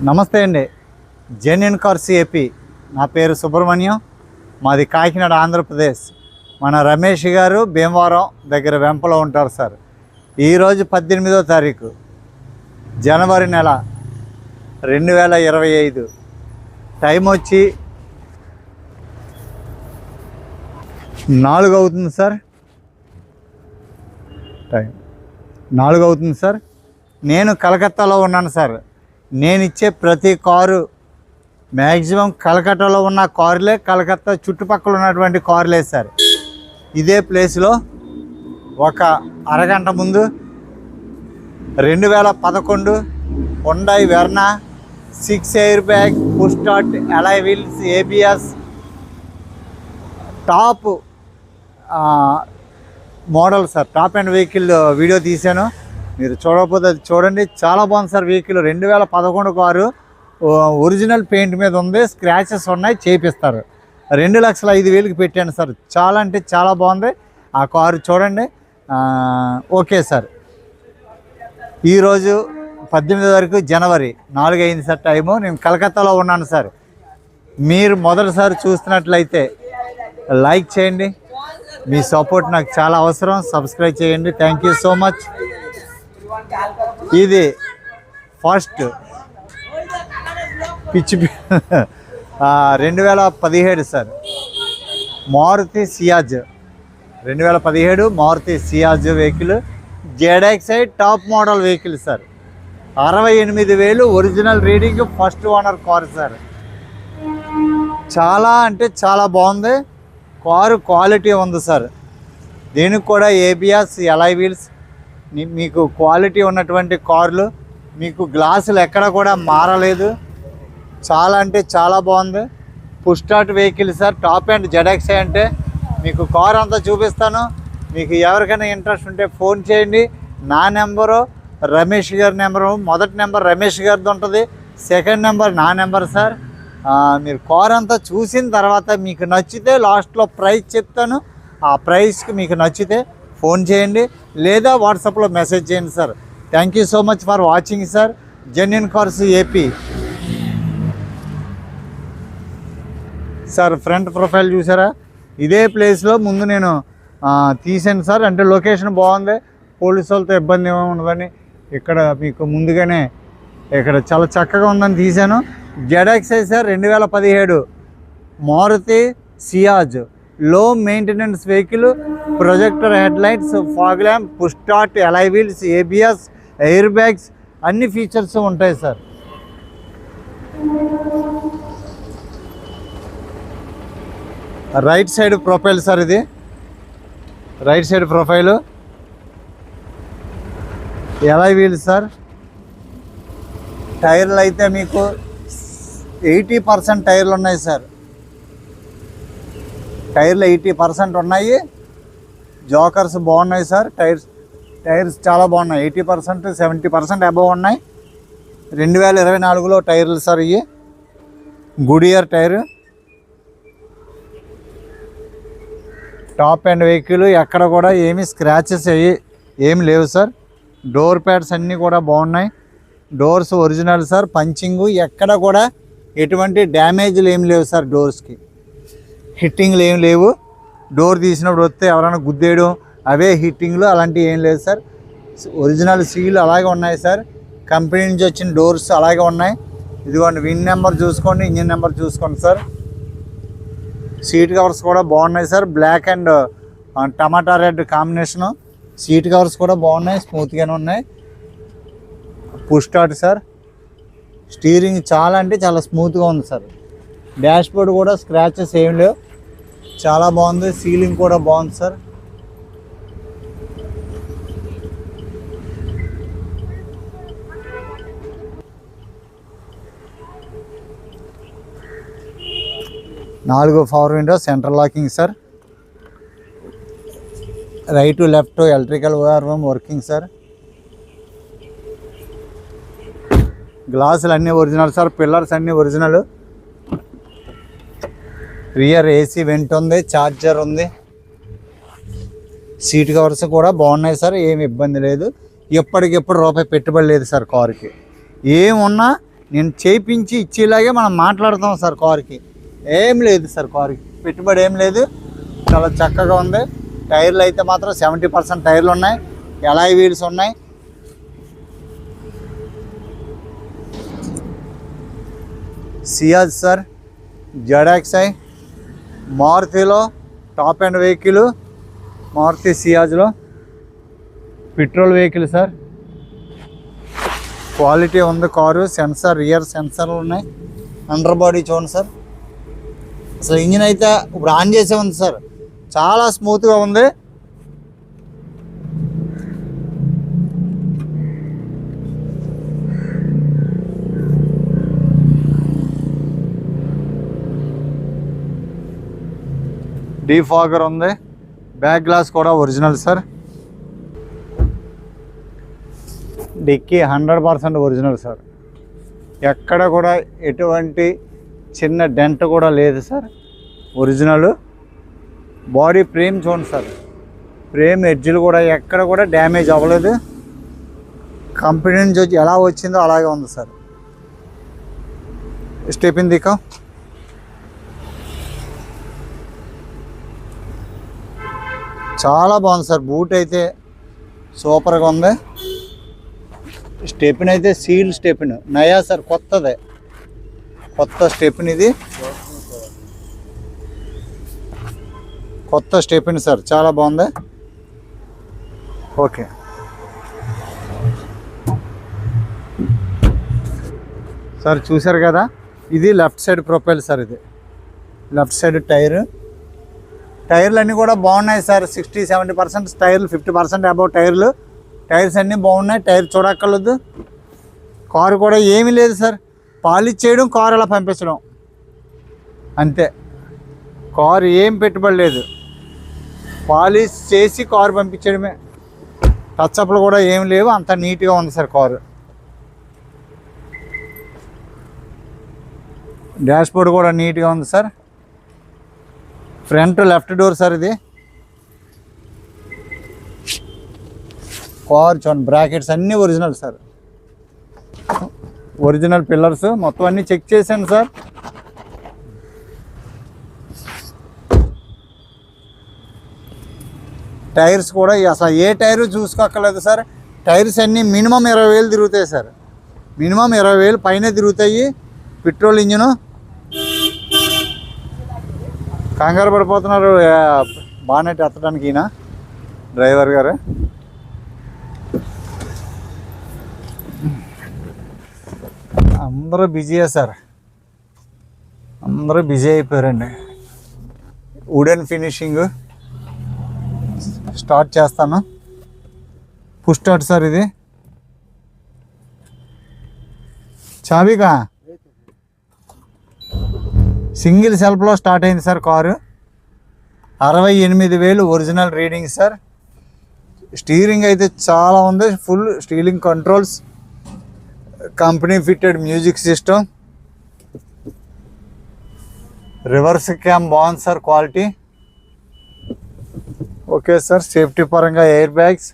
నమస్తే అండి. Genuine cars AP. నా పేరు సుబ్రహ్మణ్యం. మాది కాకినాడ, ఆంధ్రప్రదేశ్. మన రమేష్ గారు భీమవరం దగ్గర వెంపలో ఉంటారు సార్. ఈరోజు 18వ తారీఖు జనవరి నెల 2025. టైం వచ్చి 4 అవుతుంది సార్. టైం 4 అవుతుంది సార్. నేను కలకత్తాలో ఉన్నాను సార్. నేను ఇచ్చే ప్రతి కారు మ్యాక్సిమం కలకత్తాలో ఉన్న కారులే, కలకత్తా చుట్టుపక్కల ఉన్నటువంటి కారులే సార్. ఇదే ప్లేస్లో ఒక అరగంట ముందు 2011 Hyundai Verna 6 air bag, push start, alloy wheels, ABS top model sir. Top and vehicle video తీశాను, మీరు చూడకపోతే అది చూడండి. చాలా బాగుంది sir vehicle. 2011 car, original paint మీద ఉంది, స్క్రాచెస్ ఉన్నాయి, చేపిస్తారు. 2,05,000కి పెట్టాను సార్. చాలా అంటే చాలా బాగుంది ఆ కారు, చూడండి. Okay sir. ఈరోజు 18 వరకు జనవరి 4 అయింది సార్ టైము. నేను కలకత్తాలో ఉన్నాను సార్. మీరు మొదటిసారి చూస్తున్నట్లయితే లైక్ చేయండి, మీ సపోర్ట్ నాకు చాలా అవసరం. సబ్స్క్రైబ్ చేయండి. Thank you so much. ఇది ఫస్ట్ పిచ్చి 2017 sir Maruti Ciaz. 2017 Maruti Ciaz vehicle, ZXi top model vehicle sir. 68,000 original reading, first owner car sir. చాలా అంటే చాలా బాగుంది కారు, క్వాలిటీ ఉంది సార్. దీనికి కూడా ఏబిఎస్, అలాయ్ వీల్స్, మీకు క్వాలిటీ ఉన్నటువంటి కార్లు. మీకు గ్లాసులు ఎక్కడ కూడా మారలేదు. చాలా అంటే చాలా బాగుంది. Push start vehicle sir. Top and ZXi అంటే మీకు కార్ అంతా చూపిస్తాను. మీకు ఎవరికైనా ఇంట్రెస్ట్ ఉంటే ఫోన్ చేయండి. నా నెంబరు రమేష్ గారి నెంబరు. మొదటి నెంబర్ రమేష్ గారిది ఉంటుంది, సెకండ్ నెంబర్ నా నెంబర్ సార్. మీరు కార్ అంతా చూసిన తర్వాత మీకు నచ్చితే లాస్ట్లో ప్రైస్ చెప్తాను. ఆ ప్రైస్కి మీకు నచ్చితే ఫోన్ చేయండి, లేదా వాట్సాప్లో మెసేజ్ చేయండి sir. Thank you so much for watching sir. Genuine cars AP sir. Front profile చూసారా? ఇదే ప్లేస్లో ముందు నేను తీసాను సార్. అంటే లొకేషన్ బాగుంది, పోలీసు వాళ్ళతో ఇబ్బంది ఏమీ ఉండదని ఇక్కడ మీకు ముందుగానే ఇక్కడ చాలా చక్కగా ఉందని తీశాను. జెడ్ఎక్సై సార్ 2017 మారుతి సియాజ్, లో maintenance vehicle, projector head lights, fog lamp, push start, alloy wheels, ABS, air bags అన్ని ఫీచర్స్ ఉంటాయి sir. Right side profile sir. ఇది right side profile, alloy wheels sir. టైర్లు అయితే మీకు 80% టైర్లు ఉన్నాయి సార్. టైర్లు 80% ఉన్నాయి. జోకర్స్ బాగున్నాయి సార్. టైర్స్ చాలా బాగున్నాయి. 80%, 70% అబవ్ ఉన్నాయి. 2024లో టైర్లు సార్. ఇవి గుడియర్ టైరు. టాప్ అండ్ వెహికల్, ఎక్కడ కూడా ఏమి స్క్రాచెస్ ఏమి లేవు సార్. డోర్ ప్యాడ్స్ అన్నీ కూడా బాగున్నాయి. Doors original sir. పంచింగు ఎక్కడ కూడా ఎటువంటి డ్యామేజ్లు ఏమి లేవు సార్. డోర్స్కి హిట్టింగ్లు ఏం లేవు. డోర్ తీసినప్పుడు వస్తే ఎవరైనా గుద్దేయడం అవే హిట్టింగ్లు అలాంటివి ఏం లేదు సార్. ఒరిజినల్ సీల్ అలాగే ఉన్నాయి సార్. కంపెనీ నుంచి వచ్చిన డోర్స్ అలాగే ఉన్నాయి. ఇదిగోండి, విన్ నెంబర్ చూసుకోండి, ఇంజిన్ నెంబర్ చూసుకోండి సార్. సీట్ కవర్స్ కూడా బాగున్నాయి sir. Black and tomato red combination. Seat covers కూడా బాగున్నాయి, స్మూత్గానే ఉన్నాయి. Push start sir. స్టీరింగ్ చాలా అంటే చాలా స్మూత్గా ఉంది సార్. డాష్ బోర్డ్ కూడా స్క్రాచెస్ ఏం లేవు, చాలా బాగుంది. సీలింగ్ కూడా బాగుంది సార్. నాలుగు power window, central locking sir. Right left electrical working sir. గ్లాసులు అన్నీ ఒరిజినల్ సార్. పిల్లర్స్ అన్నీ ఒరిజినల్. రియర్ ఏసీ వెంట్ ఉంది, ఛార్జర్ ఉంది. సీట్ కవర్స్ కూడా బాగున్నాయి సార్, ఏమి ఇబ్బంది లేదు. ఎప్పటికెప్పుడు రూపాయి పెట్టుబడి లేదు సార్ కారుకి. ఏమున్నా నేను చేయించి ఇచ్చేలాగే మనం మాట్లాడతాం సార్. కార్కి ఏం లేదు సార్, కార్కి పెట్టుబడి ఏం లేదు, చాలా చక్కగా ఉంది. టైర్లు అయితే మాత్రం 70% టైర్లు ఉన్నాయి, ఎలాయ్ వీల్స్ ఉన్నాయి. సియాజ్ సార్, జెడ్ఎక్స్ఐ, మారుతిలో టాప్ అండ్ వెహికల్, మారుతి సియాజ్లో పెట్రోల్ వెహికల్ సార్. క్వాలిటీ ఉంది కారు. సెన్సార్, రియర్ సెన్సార్లు ఉన్నాయి. అండర్ బాడీ చూడండి సార్. అసలు ఇంజిన్ అయితే ఇప్పుడు ఆన్ చేసే ఉంది సార్, చాలా స్మూత్గా ఉంది. డీఫాగర్ ఉంది. బ్యాక్ గ్లాస్ కూడా original sir. Dickey 100% original sir. ఎక్కడ కూడా ఎటువంటి చిన్న డెంట్ కూడా లేదు సార్, ఒరిజినల్. బాడీ ఫ్రేమ్ చూడండి సార్, ఫ్రేమ్ ఎడ్జ్లు కూడా ఎక్కడ కూడా డ్యామేజ్ అవ్వలేదు. కంపెనీ నుంచి వచ్చి ఎలా వచ్చిందో అలాగే ఉంది సార్. స్టెపిన్ దిక్కు చాలా బాగుంది సార్. బూట్ అయితే సూపర్గా ఉంది. స్టెపిన్ అయితే సీల్ స్టెపిన్ నయా సార్, కొత్తదే, కొత్త స్టెపిన్ ఇది, కొత్త స్టెపిన్ సార్, చాలా బాగుంది. ఓకే సార్, చూసారు కదా, ఇది లెఫ్ట్ సైడ్ ప్రొఫైల్ సార్. ఇది లెఫ్ట్ సైడ్ టైర్లు అన్నీ కూడా బాగున్నాయి సార్. 60-70% టైర్లు, 50% అబౌవ్ టైర్లు. టైర్స్ అన్నీ బాగున్నాయి, టైర్ చూడక్కర్లేదు. కారు కూడా ఏమీ లేదు సార్, పాలిష్ చేయడం, కారు అలా పంపించడం అంతే. కారు ఏం పెట్టుబడి లేదు, పాలిష్ చేసి కారు పంపించడమే. టచ్అప్లు కూడా ఏం లేవు, అంత నీట్గా ఉంది సార్ కారు. డాష్ బోర్డ్ కూడా నీట్గా ఉంది sir. Front left door sir ఇది. కార్ చూడండి, బ్రాకెట్స్ అన్నీ ఒరిజినల్ సార్, ఒరిజినల్ పిల్లర్స్ మొత్తం అన్నీ చెక్ చేశాను సార్. టైర్స్ కూడా అసలు ఏ టైరు చూసుకోక్కర్లేదు సార్. టైర్స్ అన్నీ మినిమం 20,000 తిరుగుతాయి సార్, మినిమం 20,000 పైనే తిరుగుతాయి. Petrol engine. కంగారు పడిపోతున్నారు బానెట్ ఎత్తడానికి ఈయన డ్రైవర్ గారు. అందరూ బిజీయే సార్, అందరూ బిజీ అయిపోయారండి. వుడెన్ ఫినిషింగ్ స్టార్ట్ చేస్తాను. Push start sir. ఇది చాబీకా సింగిల్ సెల్ఫ్లో స్టార్ట్ అయింది sir car. 68,000 original reading sir. Steering అయితే చాలా ఉంది, full steering controls, company fitted music system, reverse cam బాగుంది sir, quality okay sir. Safety పరంగా air bags,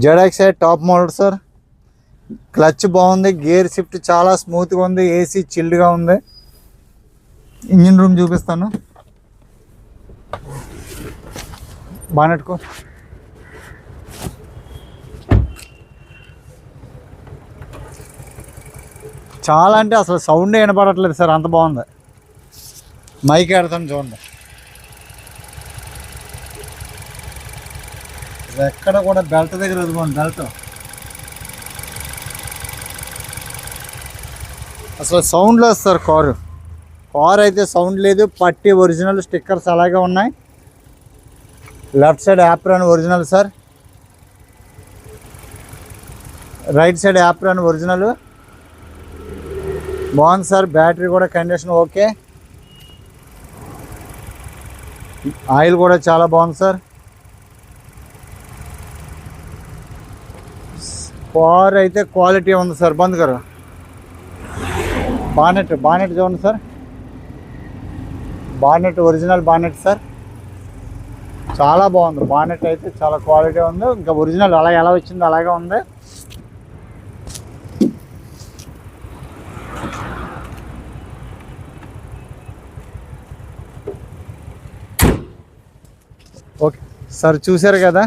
ZXi top model sir. Clutch బాగుంది, gear shift చాలా స్మూత్గా ఉంది, ఏసీ చిల్డ్గా ఉంది. ఇంజిన్ రూమ్ చూపిస్తాను. బానెట్కో చాలా అంటే అసలు సౌండే వినపడట్లేదు సార్, అంత బాగుంది. మైక్ ఎడతాను చూడండి, ఎక్కడ కూడా బెల్ట్ దగ్గర వదుకోండి. బెల్ట్ అసలు సౌండ్ లేదు సార్. కారు అయితే సౌండ్ లేదు. పట్టి ఒరిజినల్, స్టిక్కర్స్ అలాగే ఉన్నాయి. Left side apron original sir, right side apron original బాగుంది సార్. బ్యాటరీ కూడా కండిషన్ ఓకే. ఆయిల్ కూడా చాలా బాగుంది సార్. కార్ అయితే క్వాలిటీ ఉంది సార్. బంద్ గారు బానెట్ చూడండి sir, bonnet original bonnet sir. చాలా బాగుంది. బానెట్ అయితే చాలా క్వాలిటీ ఉంది. ఇంకా ఒరిజినల్ అలా ఎలా వచ్చిందో అలాగే ఉంది. ఓకే సార్, చూశారు కదా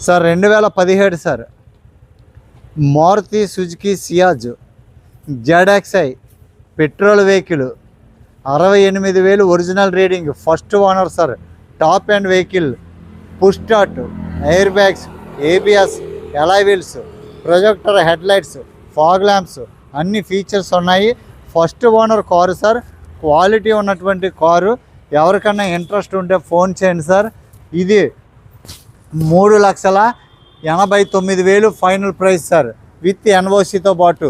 sir, 2017 sir Maruti Suzuki Ciaz ZXI petrol vehicle, 68,000 original reading, first owner sir, top and vehicle, push start, air bags, ABS, alloy wheels, projector headlights, fog lamps అన్ని ఫీచర్స్ ఉన్నాయి. First owner car sir, quality ఉన్నటువంటి car. ఎవరికన్నా interest ఉంటే phone చేయండి sir. ఇది 3,89,000 final price sir, with ఎన్ఓసితో పాటు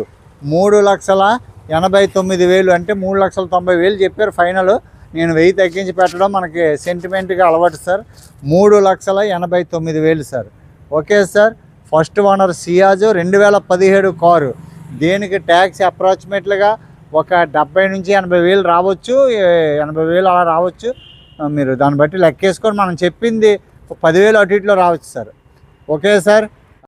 3,89,000 అంటే 3,90,000 చెప్పారు ఫైనల్. నేను 1000 తగ్గించి పెట్టడం మనకి సెంటిమెంట్గా అలవాటు sir. 3,89,000 sir. Okay sir, first owner Ciaz 2017 car. దేనికి ట్యాక్స్ అప్రాక్సిమేట్లుగా ఒక 70,000 నుంచి 80,000 రావచ్చు, 80,000 అలా రావచ్చు. మీరు దాన్ని బట్టి లెక్కేసుకొని మనం చెప్పింది 10,000 అటు ఇటులో రావచ్చు సార్. Okay sir.